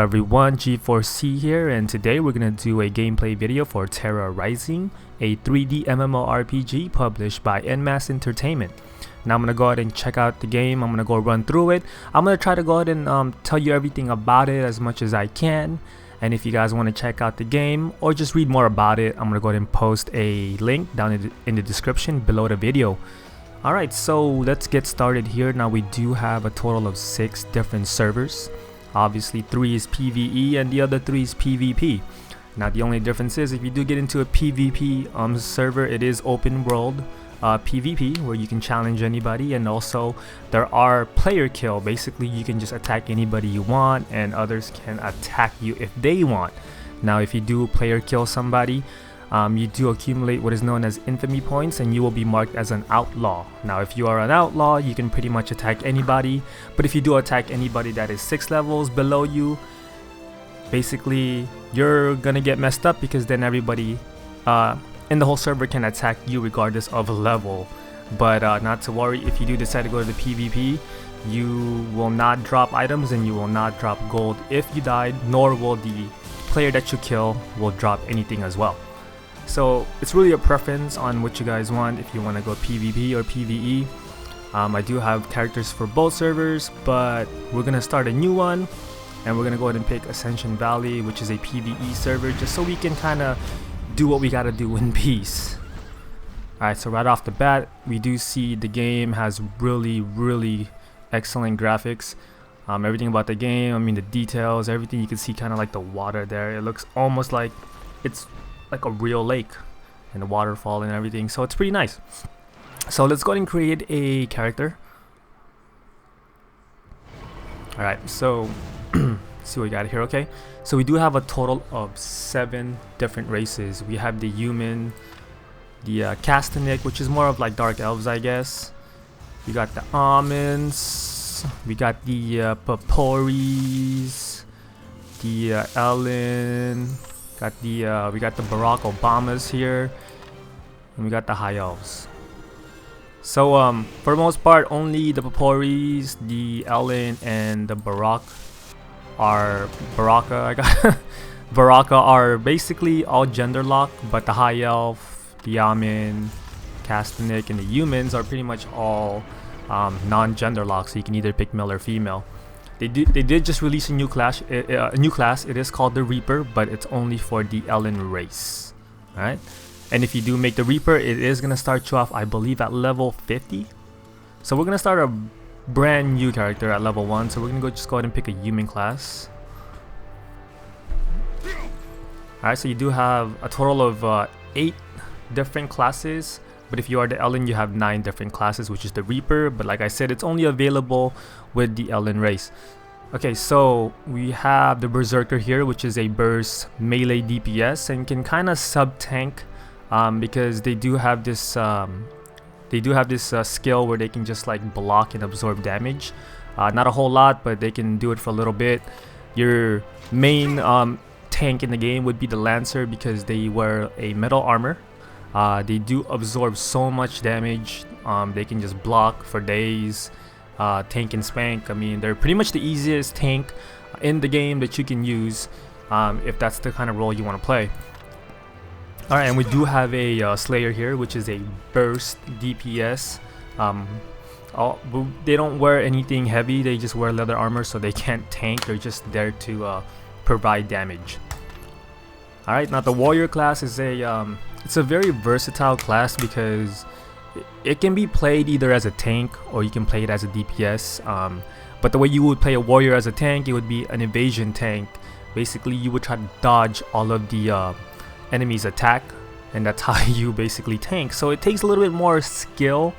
everyone, G4C here, and today we're gonna do a gameplay video for Tera Rising, a 3D MMORPG published by NMAS Entertainment. Now I'm gonna go ahead and check out the game. I'm gonna go run through it. I'm gonna try to go ahead and tell you everything about it as much as I can. And if you guys want to check out the game or just read more about it, I'm gonna go ahead and post a link down in the description below the video. Alright, so let's get started here. Now we do have a total of 6 different servers. Obviously 3 is PvE and the other 3 is PvP. Now the only difference is if you do get into a PvP server, it is open world PvP where you can challenge anybody, and also there are player kill. Basically you can just attack anybody you want and others can attack you if they want. Now if you do player kill somebody, you do accumulate what is known as infamy points and you will be marked as an outlaw. Now if you are an outlaw, you can pretty much attack anybody, but if you do attack anybody that is 6 levels below you, basically you're gonna get messed up, because then everybody in the whole server can attack you regardless of level. But not to worry, if you do decide to go to the PvP, you will not drop items and you will not drop gold if you died, nor will the player that you kill will drop anything as well. So it's really a preference on what you guys want, if you want to go PvP or PvE. I do have characters for both servers, but we're going to start a new one and we're going to go ahead and pick Ascension Valley, which is a PvE server, just so we can kind of do what we got to do in peace. Alright, so right off the bat, we do see the game has really excellent graphics. Everything about the game, I mean the details, everything, you can see kind of like the water there. It looks almost like it's like a real lake and the waterfall and everything, so it's pretty nice. So let's go ahead and create a character. Alright, so see what we got here. Okay, so we do have a total of 7 different races. We have the human, the Castanic, which is more of like dark elves, I guess. We got the almonds, we got the Paporis, the Ellen, we got the Barack Obamas here, and we got the high elves. So for the most part, only the Paporis, the Ellen, and the Baraka are basically all gender locked, but the high elf, the almond, Castanic, and the humans are pretty much all non-gender locked, so you can either pick male or female. They did just release a new class. It is called the Reaper, but it's only for the Ellen race. Alright, and if you do make the Reaper, it is gonna start you off, I believe, at level 50. So we're gonna start a brand new character at level 1. So we're gonna just go ahead and pick a human class. Alright, so you do have a total of 8 different classes. But if you are the Ellen, you have 9 different classes, which is the Reaper. But like I said, it's only available with the Ellen race. Okay, so we have the Berserker here, which is a burst melee DPS and can kind of sub-tank, because they do have this skill where they can just like block and absorb damage. Not a whole lot, but they can do it for a little bit. Your main tank in the game would be the Lancer, because they wear a metal armor. They do absorb so much damage. They can just block for days, tank and spank. I mean, they're pretty much the easiest tank in the game that you can use, if that's the kind of role you want to play. Alright, and we do have a Slayer here, which is a burst DPS. They don't wear anything heavy, they just wear leather armor, so they can't tank. They're just there to provide damage. Alright, now the Warrior class is it's a very versatile class, because it can be played either as a tank or you can play it as a DPS. But the way you would play a warrior as a tank, it would be an evasion tank. Basically, you would try to dodge all of the enemy's attack, and that's how you basically tank. So it takes a little bit more skill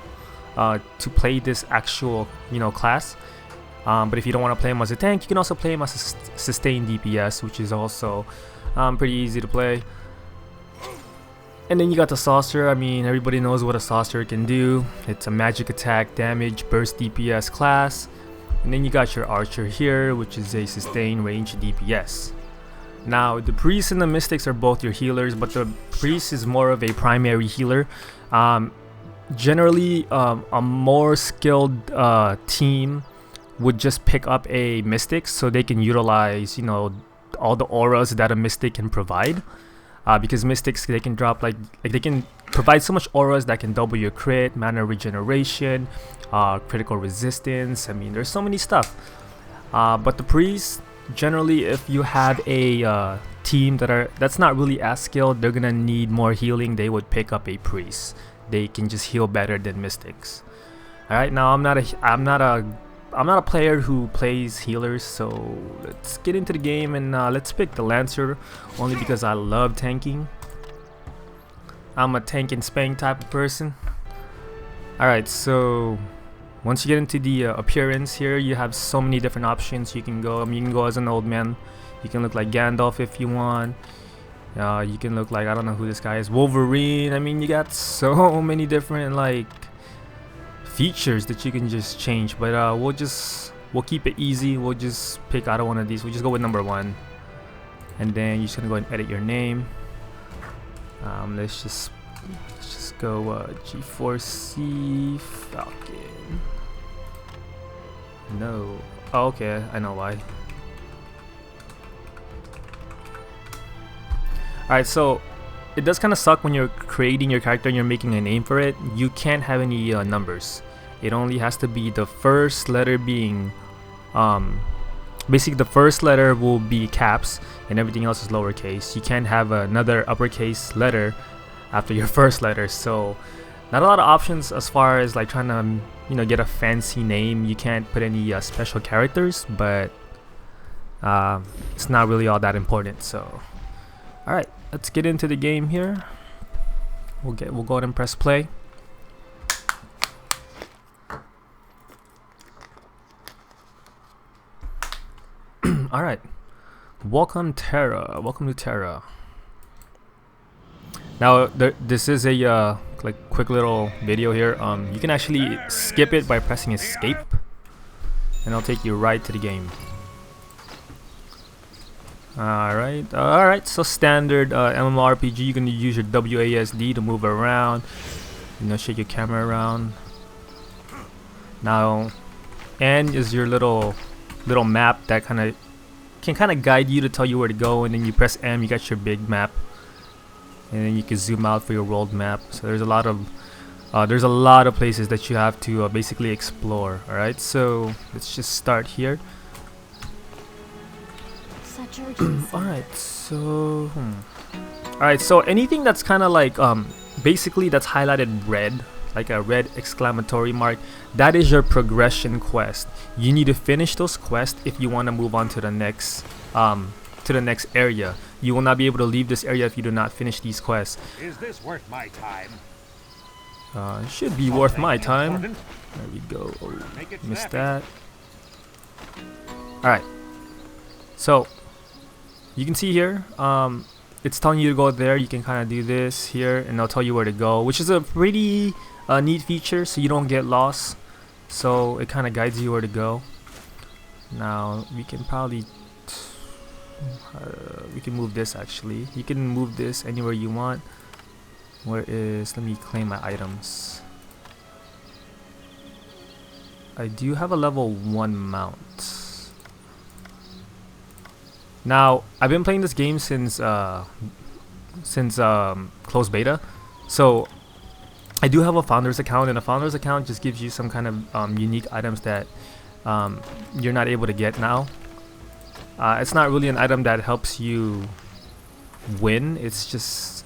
to play this actual class. But if you don't want to play him as a tank, you can also play him as a sustained DPS, which is also pretty easy to play. And then you got the Sorcerer. I mean, everybody knows what a Sorcerer can do. It's a magic attack, damage, burst DPS class. And then you got your Archer here, which is a sustained range DPS. Now, the Priest and the Mystics are both your healers, but the Priest is more of a primary healer. Generally, a more skilled team would just pick up a mystic so they can utilize, you know, all the auras that a mystic can provide. Because mystics, they can drop like they can provide so much auras that can double your crit, mana regeneration, critical resistance. I mean, there's so many stuff. But the priests, generally, if you have a team that's not really as skilled, they're gonna need more healing. They would pick up a priest. They can just heal better than mystics. All right, now I'm not a player who plays healers, so let's get into the game and let's pick the Lancer, only because I love tanking. I'm a tank and spank type of person. Alright, so once you get into the appearance here, you have so many different options. You can go, you can go as an old man. You can look like Gandalf if you want. You can look like, I don't know who this guy is, Wolverine. I mean, you got so many different like features that you can just change, but we'll keep it easy. We'll just pick out of one of these. We'll just go with number 1, and then you're just gonna go and edit your name. Let's just go G4C Falcon. No. Oh, okay, I know why. Alright, so it does kind of suck when you're creating your character and you're making a name for it. You can't have any numbers. It only has to be the first letter being basically the first letter will be caps and everything else is lowercase. You can't have another uppercase letter after your first letter. So not a lot of options as far as like trying to, you know, get a fancy name. You can't put any special characters, but it's not really all that important. So alright, let's get into the game here. We'll go ahead and press play. Alright, welcome Tera. Welcome to Tera. Now this is a like quick little video here. You can actually skip it by pressing escape, and it'll take you right to the game. Alright, so standard MMORPG, you can use your WASD to move around, you know, shake your camera around. Now N is your little map that can kind of guide you to tell you where to go, and then you press M, you got your big map, and then you can zoom out for your world map. So there's a lot of places that you have to basically explore. Alright, so let's just start here. Alright, so alright, so anything that's kind of like basically that's highlighted red, like a red exclamatory mark, that is your progression quest. You need to finish those quests if you want to move on to the next area. You will not be able to leave this area if you do not finish these quests. Is this worth my time? It should be worth my time. There we go. Oh, missed that. Alright, so you can see here, it's telling you to go there. You can kind of do this here, and they'll tell you where to go, which is a pretty neat feature, so you don't get lost. So it kind of guides you where to go. Now we can probably we can move this. Actually, you can move this anywhere you want. Let me claim my items. I do have a level 1 mount. Now I've been playing this game since closed beta, so I do have a founder's account, and a founder's account just gives you some kind of unique items that you're not able to get now. It's not really an item that helps you win. It's just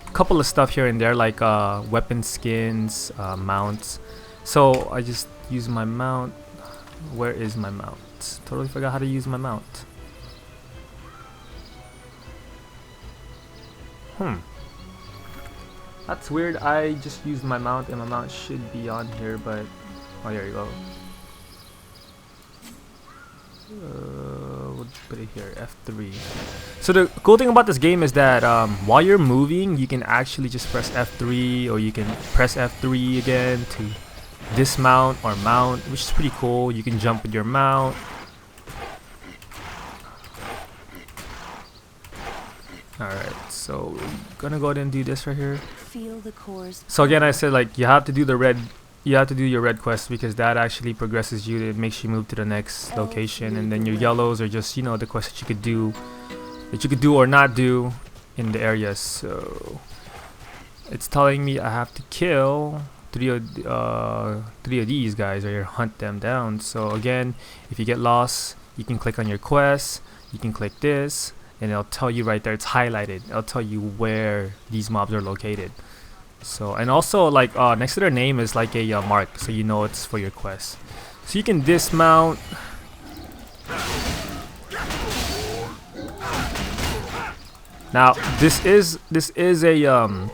a couple of stuff here and there, like weapon skins, mounts. So I just use my mount. Where is my mount? Totally forgot how to use my mount. That's weird. I just used my mount, and my mount should be on here, but oh, there you go. We'll just put it here, F3. So the cool thing about this game is that while you're moving, you can actually just press F3, or you can press F3 again to dismount or mount, which is pretty cool. You can jump with your mount. Alright, so we're gonna go ahead and do this right here. Feel the cores. So again, I said, like, you have to do the red you have to do your red quest because that actually progresses you. It makes you move to the next location, and then your yellows are just, you know, the quests that you could do or not do in the area. So it's telling me I have to kill three of these guys or hunt them down. So again, if you get lost, you can click on your quest, you can click this, and it'll tell you right there, it's highlighted, it'll tell you where these mobs are located. So, and also like next to their name is like a mark, so you know it's for your quest. So you can dismount. Now this is a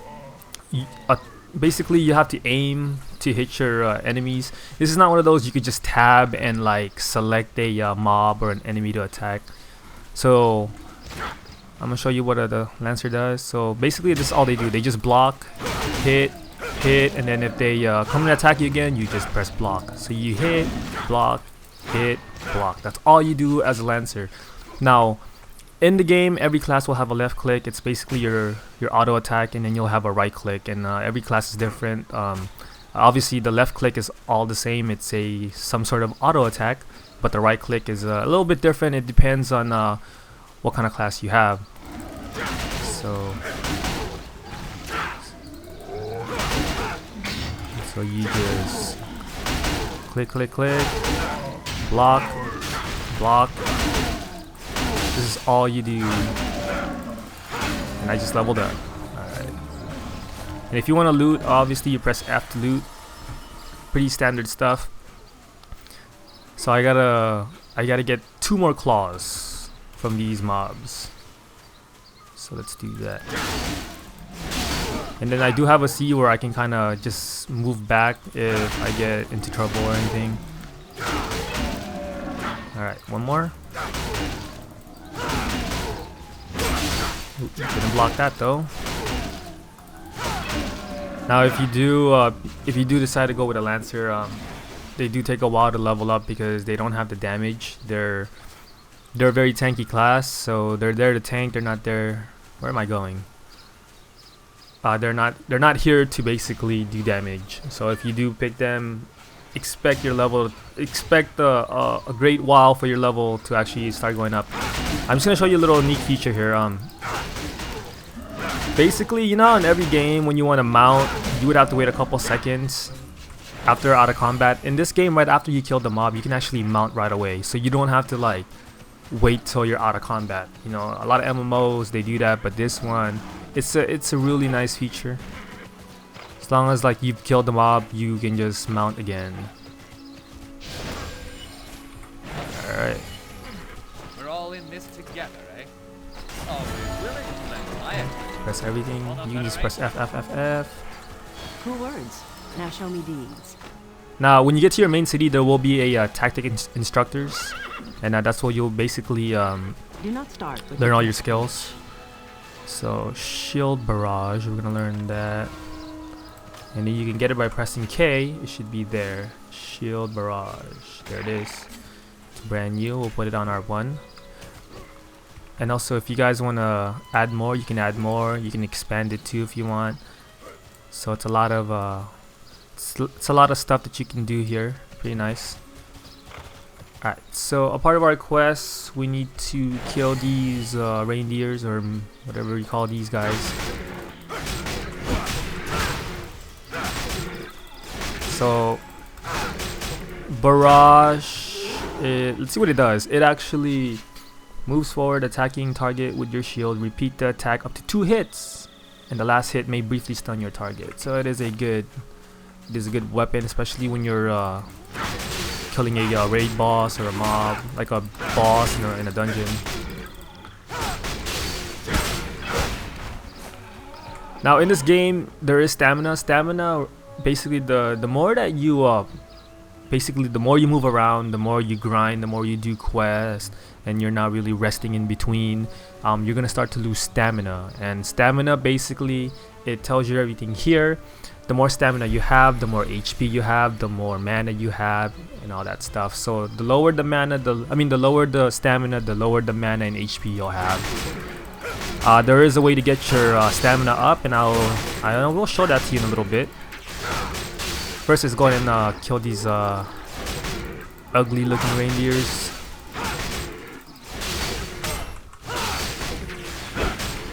basically you have to aim to hit your enemies. This is not one of those you could just tab and like select a mob or an enemy to attack. So I'm gonna show you what the Lancer does. So basically this is all they do. They just block, hit, and then if they come and attack you again, you just press block. So you hit, block, hit, block. That's all you do as a Lancer. Now in the game, every class will have a left click. It's basically your auto attack, and then you'll have a right click, and every class is different. Obviously the left click is all the same. It's some sort of auto attack, but the right click is a little bit different. It depends on what kind of class you have. So you just click, block. This is all you do. And I just leveled up. Alright. And if you want to loot, obviously you press F to loot. Pretty standard stuff. So I gotta get 2 more claws from these mobs. So let's do that. And then I do have a C where I can kind of just move back if I get into trouble or anything. Alright, one more. Ooh, didn't block that though. Now if you do decide to go with a Lancer, they do take a while to level up because they don't have the damage. They're a very tanky class, so they're there to tank. They're not there. Where am I going? They're not here to basically do damage. So if you do pick them, expect a great while for your level to actually start going up. I'm just gonna show you a little neat feature here. Basically, you know, in every game when you want to mount, you would have to wait a couple seconds after out of combat. In this game, right after you kill the mob, you can actually mount right away, so you don't have to like wait till you're out of combat. You know, a lot of MMOs they do that, but this one, it's a really nice feature. As long as like you've killed the mob, you can just mount again. All right. We're all in this together, eh? Oh, willing to lend my hand. Press everything. You just press F, F, F, F. Cool words. Now show me deeds. Now, when you get to your main city, there will be a tactic instructors, and that's where you'll basically Do not start with learn all your skills. So shield barrage, we're gonna learn that, and then you can get it by pressing K. It should be there. Shield barrage. There it is. It's brand new. We'll put it on our one. And also, if you guys want to add more, you can add more. You can expand it too if you want. So it's a lot of it's a lot of stuff that you can do here. Pretty nice. Alright, so a part of our quest, we need to kill these reindeers, or whatever you call these guys. So barrage, let's see what it does. It actually moves forward, attacking target with your shield. Repeat the attack up to 2 hits, and the last hit may briefly stun your target. So it is a good weapon, especially when you're killing a raid boss or a mob, like a boss in a dungeon. Now in this game, there is stamina. Stamina, basically the more that you basically the more you move around, the more you grind, the more you do quests, and you're not really resting in between, you're gonna start to lose stamina. And stamina, basically, it tells you everything here. The more stamina you have, the more HP you have, the more mana you have, and all that stuff. So the lower the mana, the lower the stamina, the lower the mana and HP you'll have. There is a way to get your stamina up, and I will show that to you in a little bit. First, let's go ahead and kill these ugly looking reindeers.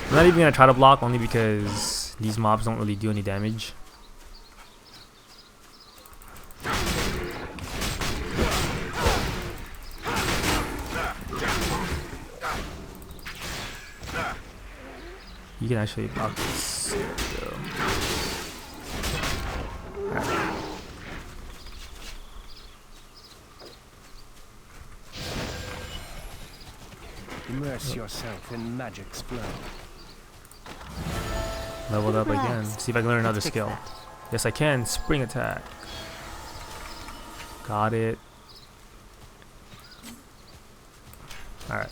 I'm not even gonna try to block, only because these mobs don't really do any damage. You can actually block this. There we go. Right. Immerse yourself in magic's flow. Leveled up again. See if I can learn another skill. Yes, I can. Spring attack. Got it. Alright.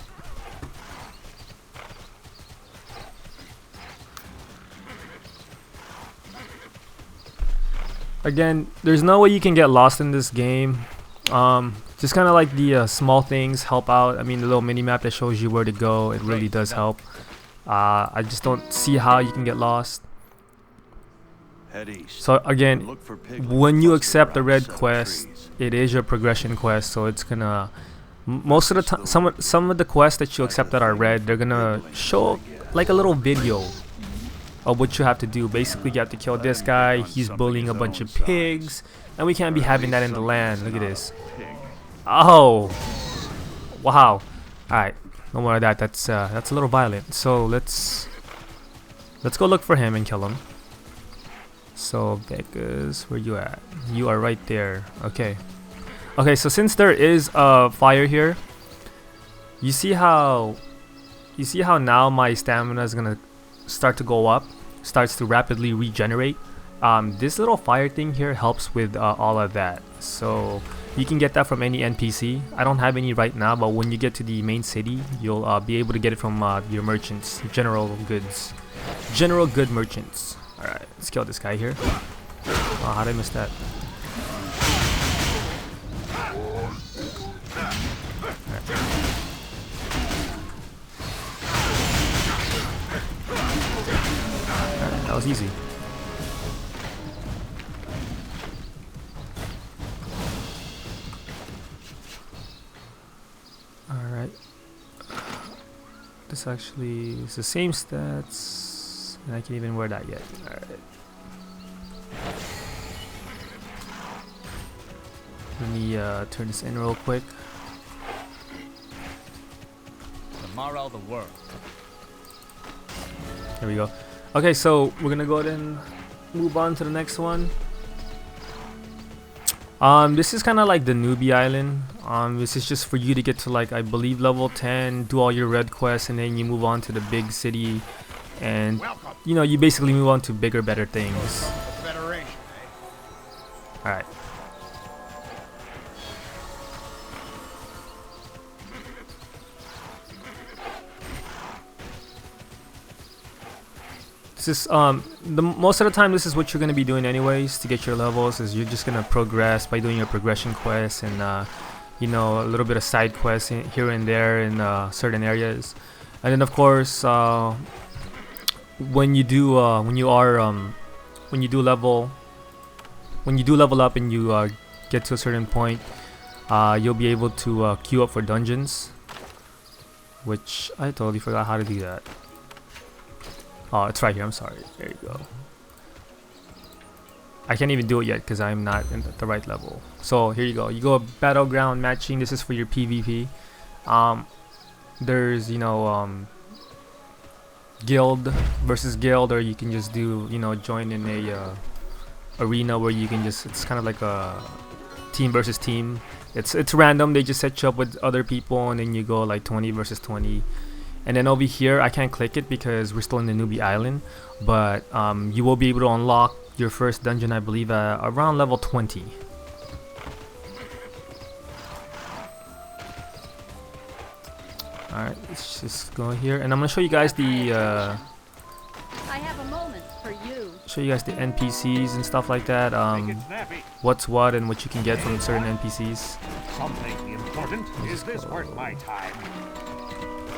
Again, there's no way you can get lost in this game. Just kind of like the small things help out. I mean, the little mini map that shows you where to go, it really does help. I just don't see how you can get lost. So again, when you accept the red quest, it is your progression quest, so it's gonna most of the time, some of the quests that you accept that are red, they're gonna show like a little video of what you have to do. Basically, you have to kill this guy. He's bullying a bunch of pigs, and we can't be having that in the land. Look at this. Oh, wow. All right, no more of that. That's a little violent. So let's go look for him and kill him. So Vegas, where you at? You are right there. Okay. Okay, so since there is a fire here, you see how now my stamina is gonna start to go up, starts to rapidly regenerate. This little fire thing here helps with all of that. So you can get that from any NPC. I don't have any right now, but when you get to the main city, you'll be able to get it from your merchants, general good merchants. All right, let's kill this guy here. Oh, how did I miss that? Alright, that was easy. Alright. This actually is the same stats, and I can't even wear that yet. Alright. Let me turn this in real quick. Tomorrow the world. There we go. Okay, so we're gonna go ahead and move on to the next one. This is kind of like the newbie island. This is just for you to get to, like, I believe level 10, do all your red quests, and then you move on to the big city, and you know, you basically move on to bigger, better things. All right. This is most of the time this is what you're gonna be doing anyways to get your levels. Is you're just gonna progress by doing your progression quests and you know, a little bit of side quests here and there in certain areas, and then of course when you do level up and you get to a certain point, you'll be able to queue up for dungeons, which I totally forgot how to do that. Oh, it's right here. I'm sorry. There you go. I can't even do it yet because I'm not at the right level. So here you go. You go battleground matching. This is for your PvP. There's, you know, guild versus guild, or you can just do, you know, join in a arena where you can just, it's kind of like a team versus team. It's random. They just set you up with other people, and then you go like 20 versus 20. And then over here, I can't click it because we're still in the newbie island, but you will be able to unlock your first dungeon, I believe, around level 20. Alright, let's just go here, and I'm gonna show you guys the I have a moment for you. show you guys the NPCs and stuff like that. What's what and what you can get from certain NPCs. Something important. Is this worth my time?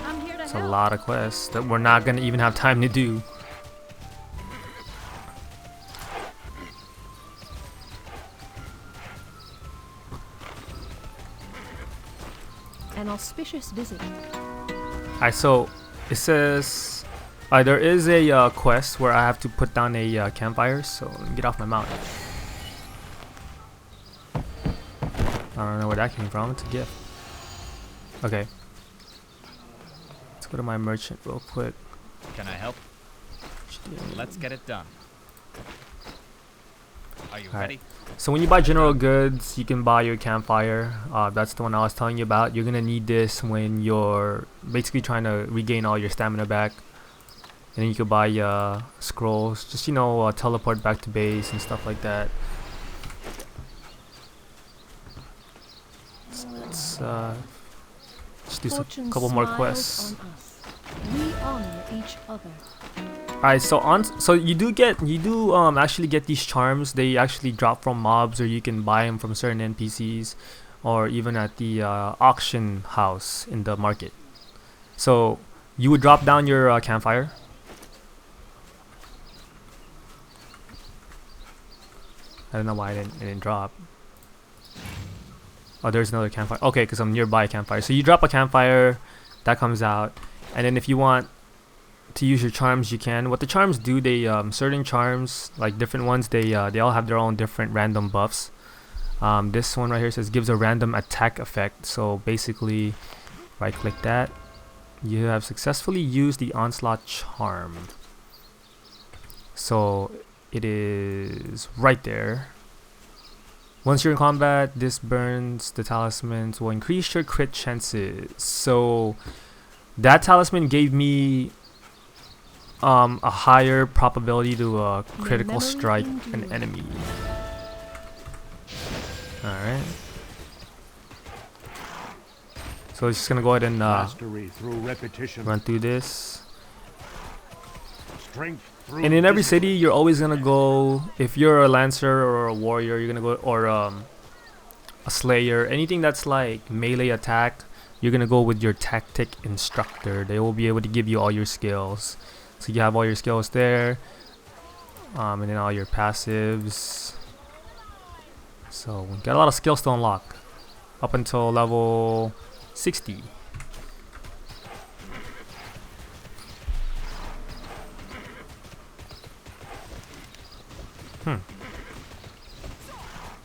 I'm here to It's a help. lot of quests that we're not gonna even have time to do. auspicious visit. Alright, so it says there is a quest where I have to put down a campfire. So let me get off my mount. I don't know where that came from. It's a gift. Okay. Let's go to my merchant real quick. Can I help? Let's get it done. Are you ready? So when you buy general goods, you can buy your campfire. That's the one I was telling you about. You're gonna need this when you're basically trying to regain all your stamina back. And then you can buy scrolls, just teleport back to base and stuff like that. So let's just do a couple more quests. We honor each other. Alright, so you do actually get these charms. They actually drop from mobs, or you can buy them from certain NPCs, or even at the auction house in the market. So you would drop down your campfire. I don't know why it didn't drop. Oh, there's another campfire. Okay, because I'm nearby a campfire. So you drop a campfire, that comes out, and then if you want to use your charms, you can. What the charms do, they certain charms, like different ones, they all have their own different random buffs. This one right here says gives a random attack effect. So basically, right click that, you have successfully used the onslaught charm. So it is right there. Once you're in combat, this burns the talismans will increase your crit chances. So that talisman gave me a higher probability to critical strike an enemy. Alright. So it's just gonna go ahead and run through this. And in every city, you're always gonna go, if you're a lancer or a warrior, you're gonna go, or a slayer, anything that's like melee attack, you're gonna go with your tactic instructor. They will be able to give you all your skills. So you have all your skills there, and then all your passives. So we got a lot of skills to unlock up until level 60.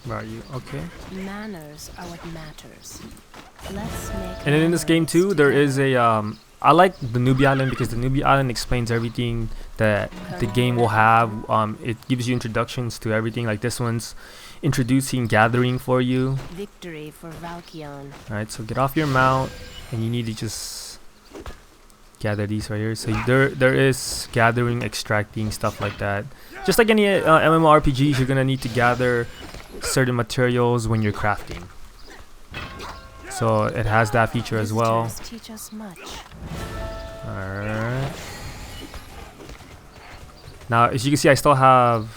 Where are you? Okay. Manners are what matters. Let's make. And then in this game too, there is a I like the newbie island because the newbie island explains everything that the game will have. It gives you introductions to everything. Like this one's introducing gathering for you. Victory for Valkion. Alright, so get off your mount and you need to just gather these right here. So there is gathering, extracting, stuff like that. Just like any MMORPGs, you're gonna need to gather certain materials when you're crafting. So it has that feature as well. Teach us much. Alright. Now as you can see, I still have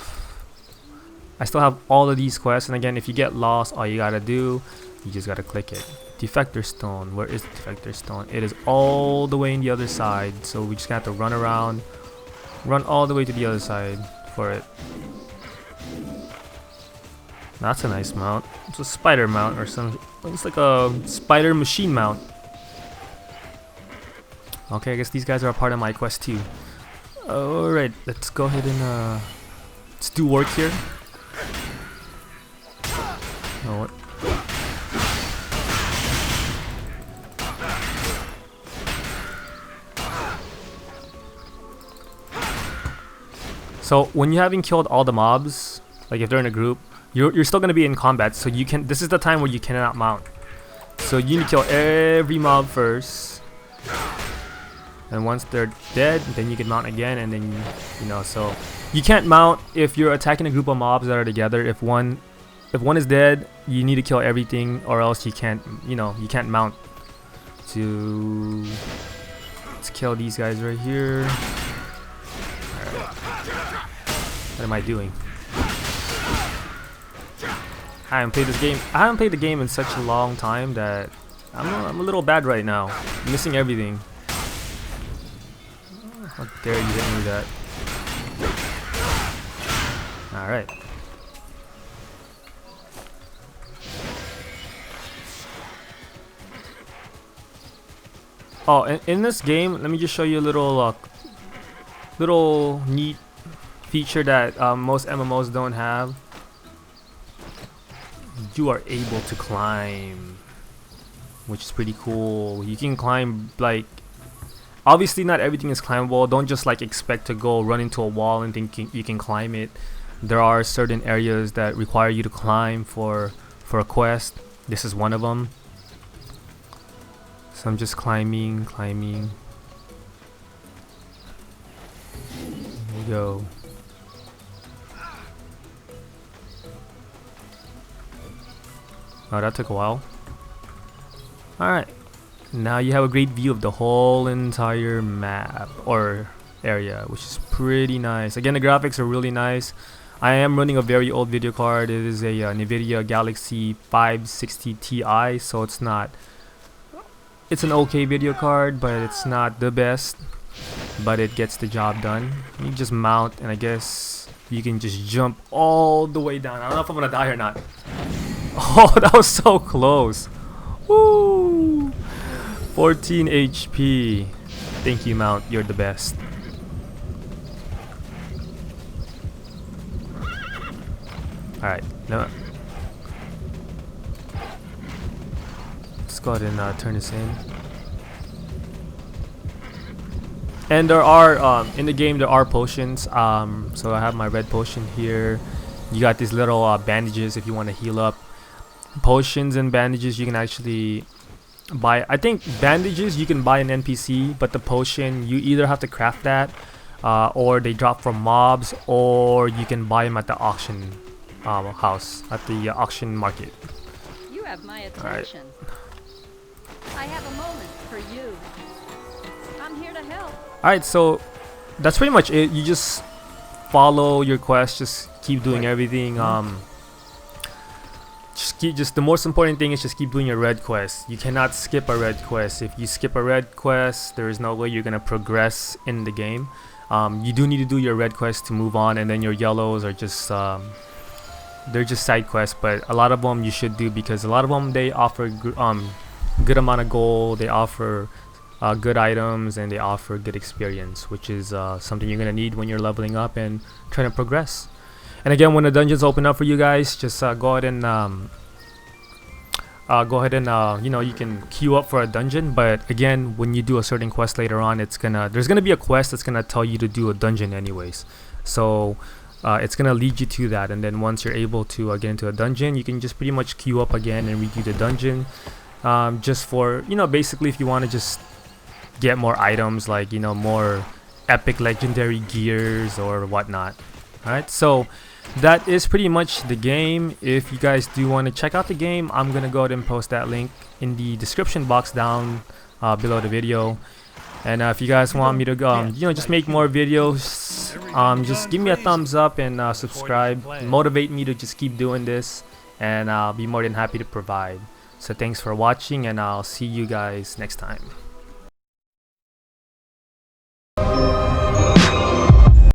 all of these quests, and again, if you get lost, all you gotta do, you just gotta click it. Defector stone. Where is the defector stone? It is all the way in the other side, so we just have to run around, run all the way to the other side for it. That's a nice mount. It's a spider mount or some. It's like a spider machine mount. Okay, I guess these guys are a part of my quest too. Alright, let's go ahead and let's do work here. Oh, what? So when you haven't killed all the mobs, like if they're in a group, you're still gonna be in combat. So you can. This is the time where you cannot mount. So you need to kill every mob first, and once they're dead, then you can mount again, and then so you can't mount if you're attacking a group of mobs that are together. If one is dead, you need to kill everything, or else you can't you can't mount. Let's kill these guys right here. Alright. What am I doing? I haven't played this game. I haven't played the game in such a long time that I'm a little bad right now. I'm missing everything. How dare you hit me with that? Alright. Oh, in this game, let me just show you a little neat feature that most MMOs don't have. You are able to climb, which is pretty cool. You can climb, like, obviously not everything is climbable. Don't just like expect to go run into a wall and think you can climb it. There are certain areas that require you to climb for a quest. This is one of them. So I'm just climbing. There we go. Oh, that took a while. Alright. Now you have a great view of the whole entire map or area, which is pretty nice. Again, the graphics are really nice. I am running a very old video card. It is a NVIDIA Galaxy 560 Ti, so it's an okay video card, but it's not the best, but it gets the job done. You just mount, and I guess you can just jump all the way down. I don't know if I'm gonna die or not. Oh, that was so close. Woo! 14 HP. Thank you, Mount. You're the best. Alright, no. Let's go ahead and turn this in. And there are, in the game, there are potions. So I have my red potion here. You got these little bandages if you want to heal up. Potions and bandages you can actually buy. I think bandages you can buy an NPC, but the potion you either have to craft that, or they drop from mobs, or you can buy them at the auction house, at the auction market. You have my attention. I have a moment for you. I'm here to help. Alright, so that's pretty much it. You just follow your quest, just keep doing everything. Just the most important thing is just keep doing your red quest. You cannot skip a red quest. If you skip a red quest, there is no way you're gonna progress in the game. You do need to do your red quest to move on, and then your yellows are just they're just side quests. But a lot of them you should do, because a lot of them they offer good amount of gold, they offer good items, and they offer good experience, which is something you're gonna need when you're leveling up and trying to progress. And again, when the dungeons open up for you guys, just go ahead and you know, you can queue up for a dungeon. But again, when you do a certain quest later on, there's gonna be a quest that's gonna tell you to do a dungeon anyways. So it's gonna lead you to that, and then once you're able to get into a dungeon, you can just pretty much queue up again and redo the dungeon, just for, you know, basically if you want to just get more items, like, you know, more epic legendary gears or whatnot. Alright, so that is pretty much the game. If you guys do want to check out the game, I'm gonna go ahead and post that link in the description box down below the video. And if you guys want me to you know, just make more videos, just give me a thumbs up and subscribe. Motivate me to just keep doing this, and I'll be more than happy to provide. So thanks for watching, and I'll see you guys next time.